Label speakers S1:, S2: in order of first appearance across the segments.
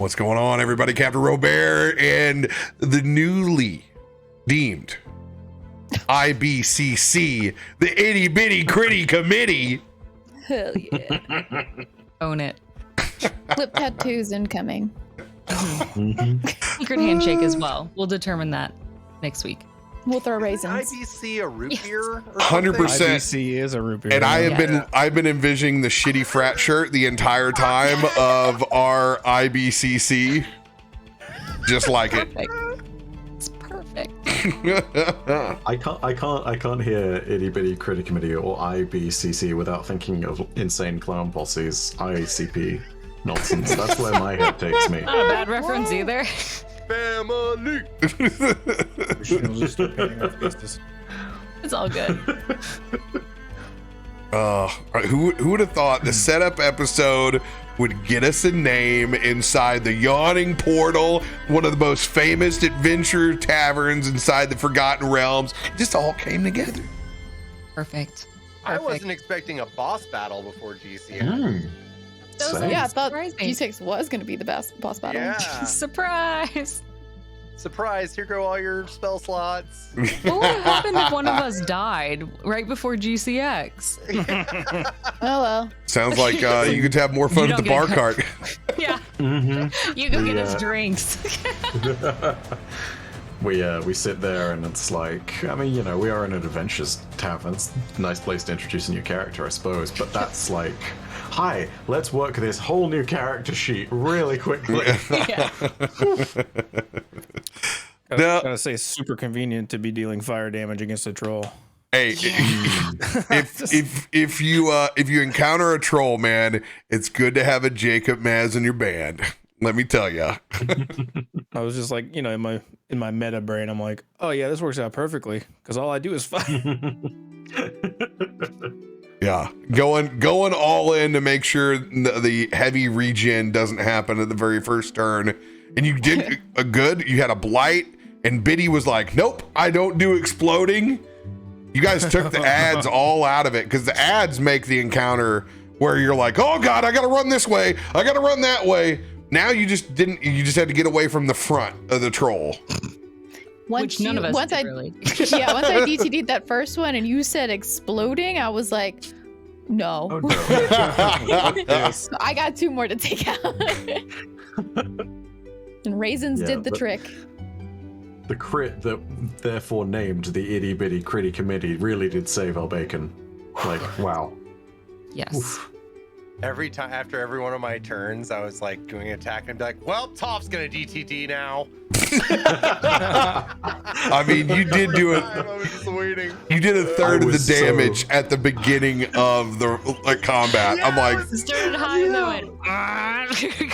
S1: What's going on, everybody? CaptainRoBear and the newly deemed IBCC, the Itty Bitty Critty Committee.
S2: Hell yeah.
S3: Own it.
S2: Lip tattoos incoming.
S3: Secret handshake as well. We'll determine that next week.
S2: We'll throw raisins.
S4: IBC a root beer?
S1: 100%.
S5: IBC is a root beer.
S1: And I've been envisioning the shitty frat shirt the entire time of our IBCC. Just like it.
S3: It's perfect.
S6: I can't hear Itty Bitty Critic Committee or IBCC without thinking of Insane Clown Posse's ICP nonsense. That's where my head takes me.
S3: Not a bad reference either.
S4: Family.
S3: It's all good.
S1: Who would have thought the setup episode would get us a name inside the yawning portal, one of the most famous adventure taverns inside the Forgotten Realms? It just all came together.
S3: Perfect.
S4: I wasn't expecting a boss battle before GCN.
S2: Yeah, I thought
S3: Surprising.
S2: G6 was going to be the best boss battle.
S4: Yeah.
S3: Surprise.
S4: Surprise, here go all your spell slots.
S3: What would happen if one of us died right before GCX?
S2: Oh well.
S1: Sounds like you could have more fun
S3: You
S1: at the
S3: don't
S1: bar
S3: get
S1: cart.
S3: Yeah. You go get us drinks.
S6: We sit there and it's like, I mean, you know, we are in an adventures tavern. It's a nice place to introduce a new character, I suppose. But that's like, hi, let's work this whole new character sheet really quickly.
S3: Yeah.
S5: I was gonna say, it's super convenient to be dealing fire damage against a troll.
S1: Hey, if you encounter a troll, man, it's good to have a Jacob Maz in your band. Let me tell you.
S5: I was just like, you know, in my meta brain, I'm like, oh yeah, this works out perfectly because all I do is fight.
S1: Yeah, going all in to make sure the heavy regen doesn't happen at the very first turn. And you did a good. You had a blight, and Biddy was like, "Nope, I don't do exploding." You guys took the ads all out of it because the ads make the encounter where you're like, "Oh God, I got to run this way. I got to run that way." Now you just didn't. You just had to get away from the front of the troll.
S3: Which none of us did, really.
S2: Yeah, once I DTD'd that first one and you said exploding, I was like, no.
S6: Oh, no.
S2: I got two more to take out. And raisins did the trick.
S6: The crit that therefore named the Itty Bitty Critty Committee really did save our bacon. Like, wow.
S3: Yes.
S6: Oof.
S4: Every time after every one of my turns, I was like doing an attack and I'd be like, well, Toff's gonna DTD now.
S1: I mean, you did do it.
S4: I was just waiting.
S1: You did a third of the
S6: was so-
S1: damage at the beginning of the combat. I'm like,
S3: Started high and then went,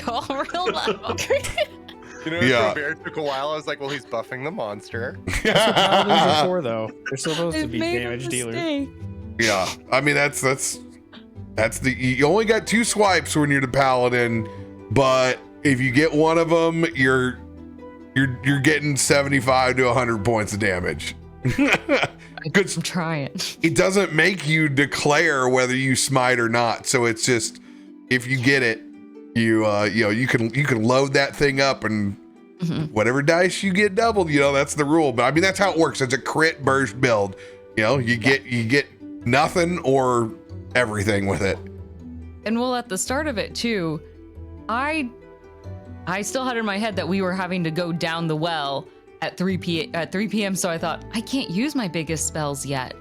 S3: go real low.
S4: You know,
S1: Yeah.
S4: RoBear took a while. I was like, well, he's buffing the monster.
S5: Paladins are for, though. They're supposed to be
S3: made a
S5: damage dealers.
S3: mistake.
S1: yeah. I mean, that's the. You only got 2 swipes when you're the paladin, but if you get one of them, you're getting 75 to 100 points of damage.
S3: I'm trying.
S1: It doesn't make you declare whether you smite or not. So it's just, if you get it, you can load that thing up and whatever dice you get doubled, that's the rule. But I mean, that's how it works. It's a crit burst build. You get nothing or everything with it.
S3: And well, at the start of it too, I still had in my head that we were having to go down the well at 3 p.m. So I thought, I can't use my biggest spells yet.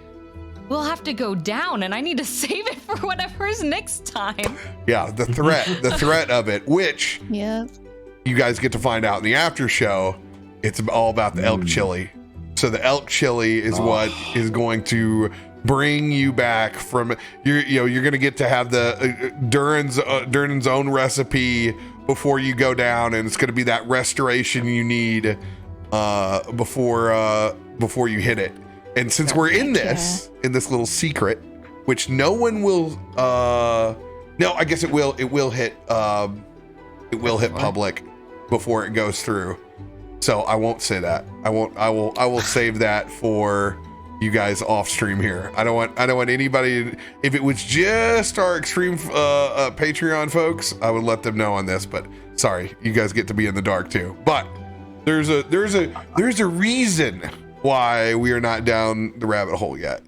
S3: We'll have to go down, and I need to save it for whatever's next time.
S1: Yeah, the threat of it, which you guys get to find out in the after show. It's all about the elk chili. So the elk chili is what is going to bring you back from you're going to get to have the Durin's own recipe before you go down, and it's going to be that restoration you need before you hit it. And since we're in this little secret, which no one will no, I guess it will hit public before it goes through. So I won't say that. I will save that for you guys off stream here. I don't want anybody. If it was just our extreme Patreon folks, I would let them know on this. But sorry, you guys get to be in the dark too. But there's a reason why we are not down the rabbit hole yet.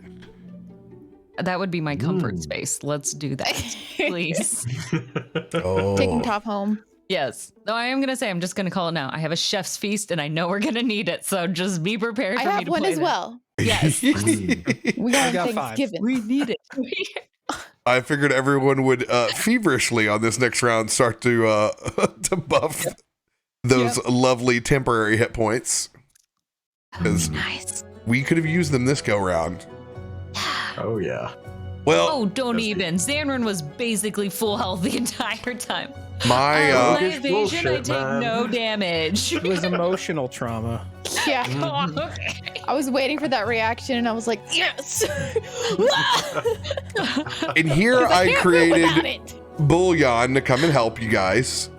S3: That would be my comfort space. Let's do that, please.
S2: Taking Toff home.
S3: Yes. No, I am going to say, I'm just going to call it now. I have a chef's feast and I know we're going to need it. So just be prepared for
S2: I
S3: me
S2: have
S3: to
S2: one
S3: play
S2: as
S3: that.
S2: well.
S3: Yes.
S2: We got
S5: got
S2: Thanksgiving.
S3: We need it.
S1: I figured everyone would feverishly on this next round start to to buff those lovely temporary hit points, because
S3: Nice.
S1: we could have used them this go round.
S6: Oh yeah.
S1: Well,
S3: Oh, don't even. Zanryn was basically full health the entire time.
S1: my
S3: My
S6: It's
S3: evasion, I
S6: bullshit,
S3: take
S6: man.
S3: no damage.
S5: It was emotional trauma.
S2: Yeah.
S3: Oh, okay.
S2: I was waiting for that reaction and I was like, yes.
S1: and here I
S2: without
S1: created
S2: it.
S1: Bullion to come and help you guys.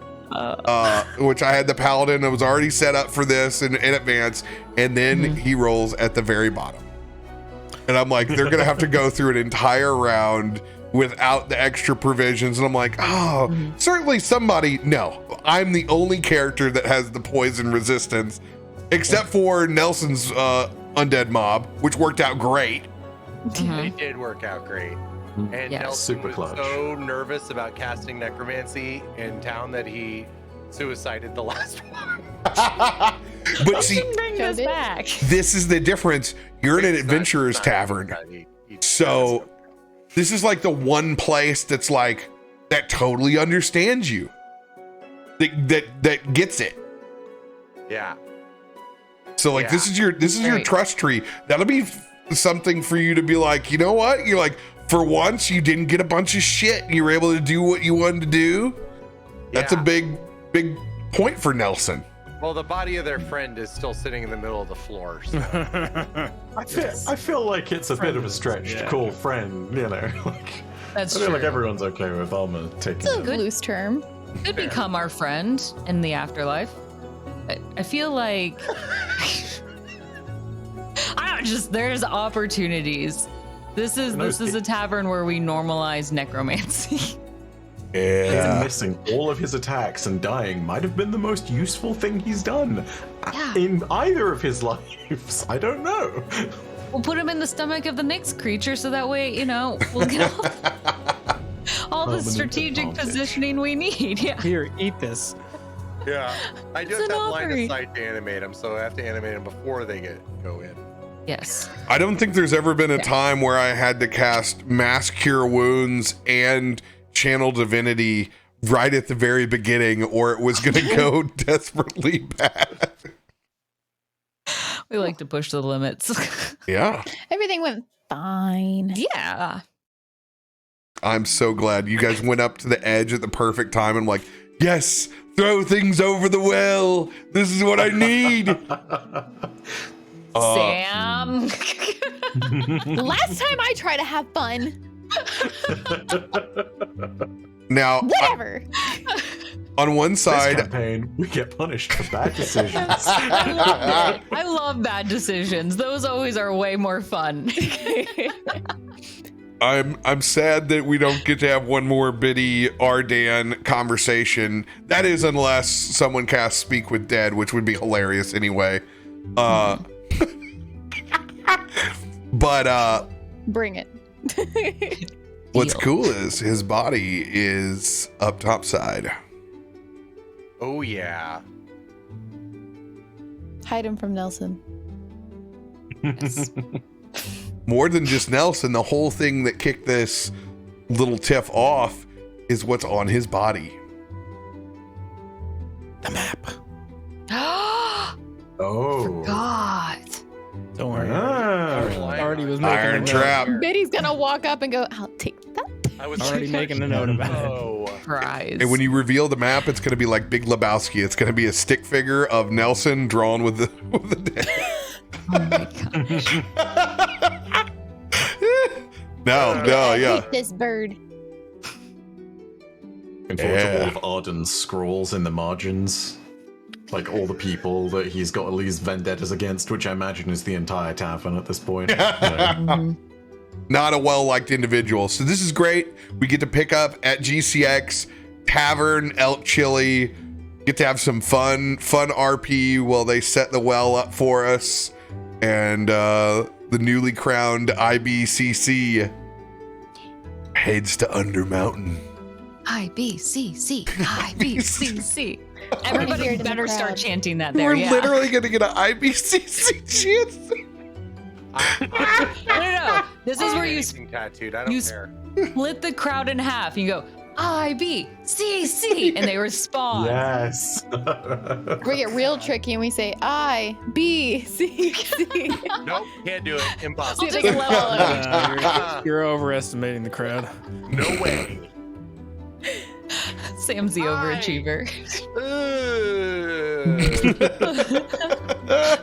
S1: Which I had the Paladin that was already set up for this in advance, and then he rolls at the very bottom. And I'm like, they're gonna have to go through an entire round without the extra provisions. And I'm like, oh, certainly somebody. No, I'm the only character that has the poison resistance, except for Nelson's undead mob, which worked out great.
S4: It did work out great. And
S3: Yeah.
S4: Nelson
S6: Super
S4: was
S6: clutch.
S4: so nervous about casting Necromancy in town that he suicided the last one.
S1: But see,
S3: Bring
S2: Showed
S3: this
S2: it.
S3: back.
S1: this is the difference. You're in an
S4: It's not-
S1: adventurer's
S4: it's not-
S1: tavern.
S4: he
S1: So this is like the one place that's like that totally understands you. That gets it.
S4: yeah.
S1: So like
S4: Yeah.
S1: this is your
S3: Right.
S1: trust tree. That'll be something for you to be like, you know what? You're like, for once you didn't get a bunch of shit. You were able to do what you wanted to do. That's a
S4: Yeah.
S1: big point for Nelson.
S4: Well, the body of their friend is still sitting in the middle of the floor. So.
S6: I feel like it's a bit of a stretch to call friend, you know. Like,
S3: That's
S6: I feel
S3: true.
S6: like everyone's okay with Alma taking
S2: It's a
S6: it.
S2: loose term.
S3: Could become our friend in the afterlife. I feel like I don't just there's opportunities. This is a tavern where we normalize necromancy.
S1: Yeah.
S6: Missing all of his attacks and dying might have been the most useful thing he's done
S3: Yeah.
S6: in either of his lives. I don't know.
S3: We'll put him in the stomach of the next creature so that way, we'll get all the
S6: Permanent
S3: strategic
S6: advantage.
S3: positioning we need. Yeah.
S5: Here, eat this.
S4: Yeah. I
S3: It's
S4: just
S3: an
S4: have line
S3: offering.
S4: of sight to animate them, so I have to animate them before they go in.
S3: Yes.
S1: I don't think there's ever been a time where I had to cast Mass Cure Wounds and Channel Divinity right at the very beginning, or it was going to go desperately bad.
S3: We like to push the limits.
S1: Yeah.
S2: Everything went fine.
S3: Yeah.
S1: I'm so glad you guys went up to the edge at the perfect time. And I'm like, yes, throw things over the well. This is what I need.
S3: Sam.
S2: Last time I tried to have fun.
S1: Now,
S2: Whatever.
S1: on one
S6: This
S1: side,
S6: campaign, we get punished for bad decisions.
S3: I love bad decisions. Those always are way more fun.
S1: I'm sad that we don't get to have one more Biddy Ardan conversation. That is, unless someone casts Speak with Dead, which would be hilarious anyway. But
S2: Bring it.
S1: what's
S3: Deal.
S1: cool is his body is up top side.
S4: Oh, yeah.
S2: Hide him from Nelson.
S1: More than just Nelson, the whole thing that kicked this little tiff off is what's on his body.
S5: The map.
S6: Oh.
S3: God.
S5: Don't worry.
S6: Ah.
S5: Already was making
S1: Iron
S5: a note.
S1: Trap.
S2: Biddy's gonna walk up and go, I'll take that.
S4: I was
S5: Already making a note about it.
S4: Oh.
S3: Prize.
S1: And when you reveal the map, it's going to be like Big Lebowski. It's going to be a stick figure of Nelson drawn with the dead.
S3: Oh my God.
S1: No,
S2: I
S1: yeah.
S2: hate this bird.
S6: Looking forward to all of Arden's scrawls in the margins. like all the people that he's got at least vendettas against, which I imagine is the entire tavern at this point. You know.
S1: Not a well-liked individual. So this is great. We get to pick up at GCX, Tavern, Elk Chili, get to have some fun RP while they set the well up for us. And the newly crowned IBCC heads to Undermountain.
S3: IBCC, IBCC. Everybody
S2: Hear it in the
S3: better start
S2: crowd.
S3: chanting that there.
S1: We're
S3: Yeah.
S1: literally going to get an IBCC chance.
S3: No. This is where you
S4: tattooed. I don't
S3: you
S4: care.
S3: split the crowd in half. You go IBCC, and they respond.
S6: Yes.
S2: We get real tricky and we say I, B, C, C.
S4: Nope, can't do it. Impossible.
S3: I'll take a level of
S5: You're overestimating the crowd.
S4: No way.
S3: Sam's the overachiever.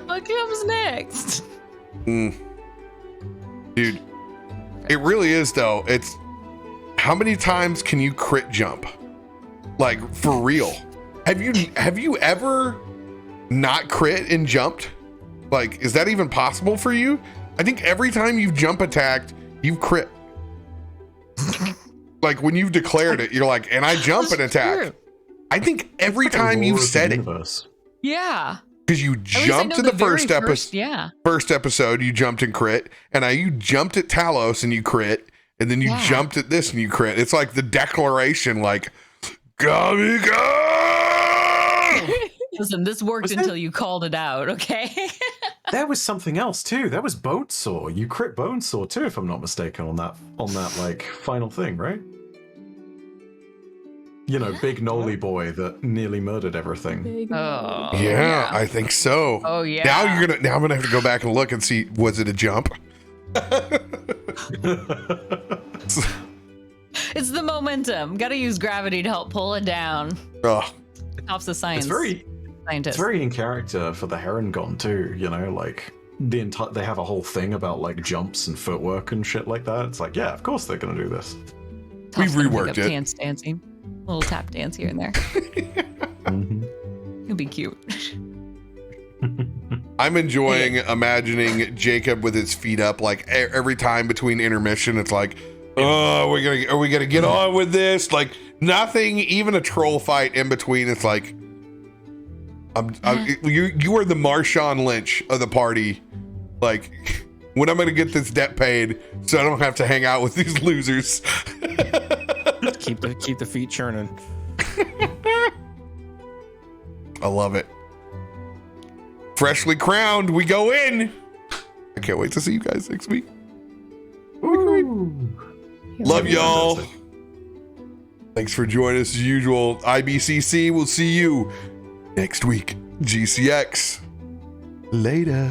S3: What comes next?
S1: Dude, it really is though. It's how many times can you crit jump? Like for real. Have you ever not crit and jumped? Like, is that even possible for you? I think every time you've jump attacked, you've crit. Like when you've declared it, you're like, and I jump and attack.
S3: True.
S1: I think every time you've said it,
S3: Yeah.
S1: because you
S3: At least I
S1: jumped
S3: know
S1: in the
S3: very
S1: first episode.
S3: Yeah.
S1: First episode, you jumped and crit, and now you jumped at Talos and you crit, and then you
S3: Yeah.
S1: jumped at this and you crit. It's like the declaration, like, "Gummy go!"
S3: Listen, this worked until you called it out, okay?
S6: There was something else too. That was Bonesaw. You crit Bonesaw too, if I'm not mistaken, on that like final thing, right? You know, big Nolly boy that nearly murdered everything.
S3: Oh.
S1: Yeah, I think so.
S3: Oh yeah.
S1: Now I'm gonna have to go back and look and see, was it a jump?
S3: It's the momentum. Got to use gravity to help pull it down.
S1: Oh,
S3: Toff's the science.
S6: It's
S3: scientist.
S6: very in character for the Herongon too. You know, like they have a whole thing about like jumps and footwork and shit like that. It's like, yeah, of course they're gonna do this.
S3: Toff's
S1: We've
S3: gonna
S1: reworked
S3: pick up
S1: it.
S3: Dance dancing. A little tap dance here and there. It'll be cute.
S1: I'm enjoying imagining Jacob with his feet up, like every time between intermission. It's like, oh, are we gonna get on with this? Like nothing, even a troll fight in between. It's like, you are the Marshawn Lynch of the party. Like, when I'm gonna get this debt paid, so I don't have to hang out with these losers.
S5: Keep the feet churning.
S1: I love it. Freshly crowned, we go in. I can't wait to see you guys next week. Love y'all.
S6: Fantastic.
S1: Thanks for joining us as usual. IBCC, we'll see you next week. GCX. Later.